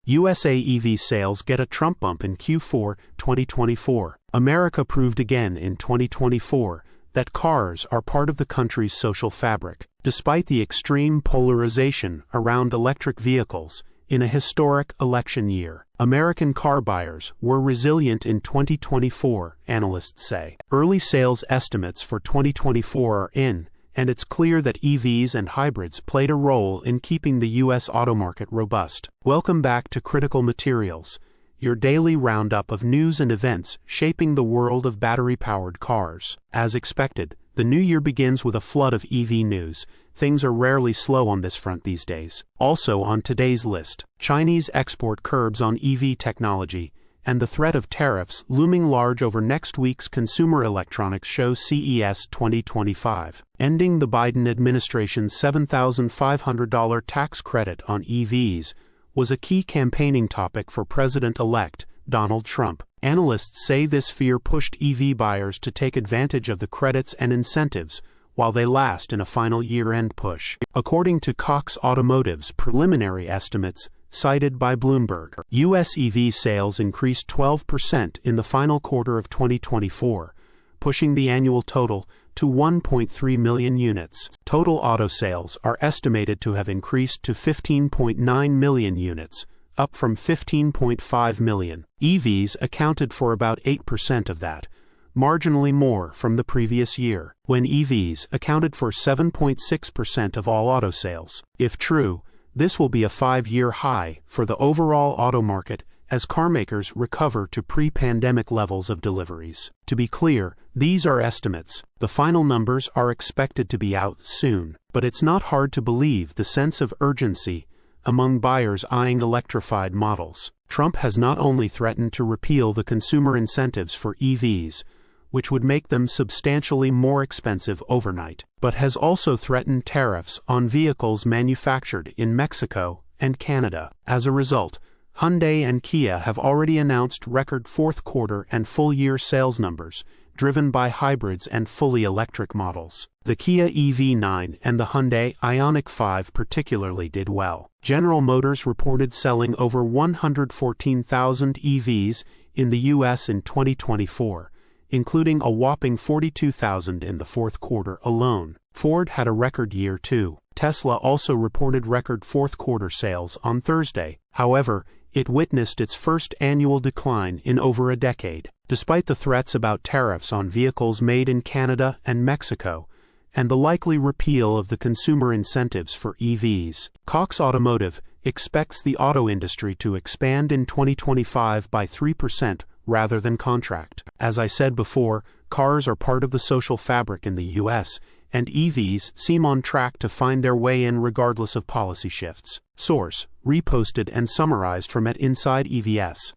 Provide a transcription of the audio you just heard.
USA EV sales get a Trump bump in Q4 2024. America proved again in 2024 that cars are part of the country's social fabric. Despite the extreme polarization around electric vehicles in a historic election year, American car buyers were resilient in 2024, analysts say. Early sales estimates for 2024 are in, and it's clear that EVs and hybrids played a role in keeping the U.S. auto market robust. Welcome back to Critical Materials, your daily roundup of news and events shaping the world of battery-powered cars. As expected, the new year begins with a flood of EV news. Things are rarely slow on this front these days. Also on today's list, Chinese export curbs on EV technology, and the threat of tariffs looming large over next week's Consumer Electronics Show CES 2025. Ending the Biden administration's $7,500 tax credit on EVs was a key campaigning topic for President-elect Donald Trump. Analysts say this fear pushed EV buyers to take advantage of the credits and incentives while they last in a final year-end push. According to Cox Automotive's preliminary estimates, cited by Bloomberg, U.S. EV sales increased 12% in the final quarter of 2024, pushing the annual total to 1.3 million units. Total auto sales are estimated to have increased to 15.9 million units, up from 15.5 million. EVs accounted for about 8% of that, marginally more from the previous year, when EVs accounted for 7.6% of all auto sales. If true, this will be a 5-year high for the overall auto market as carmakers recover to pre-pandemic levels of deliveries. To be clear, these are estimates. The final numbers are expected to be out soon, but it's not hard to believe the sense of urgency among buyers eyeing electrified models. Trump has not only threatened to repeal the consumer incentives for EVs, which would make them substantially more expensive overnight, but has also threatened tariffs on vehicles manufactured in Mexico and Canada. As a result, Hyundai and Kia have already announced record fourth quarter and full-year sales numbers, driven by hybrids and fully electric models. The Kia EV9 and the Hyundai Ioniq 5 particularly did well. General Motors reported selling over 114,000 EVs in the U.S. in 2024, including a whopping 42,000 in the fourth quarter alone. Ford had a record year too. Tesla also reported record fourth quarter sales on Thursday. However, it witnessed its first annual decline in over a decade. Despite the threats about tariffs on vehicles made in Canada and Mexico, and the likely repeal of the consumer incentives for EVs, Cox Automotive expects the auto industry to expand in 2025 by 3% rather than contract. As I said before, cars are part of the social fabric in the U.S., and EVs seem on track to find their way in regardless of policy shifts. Source: reposted and summarized from @insideevs.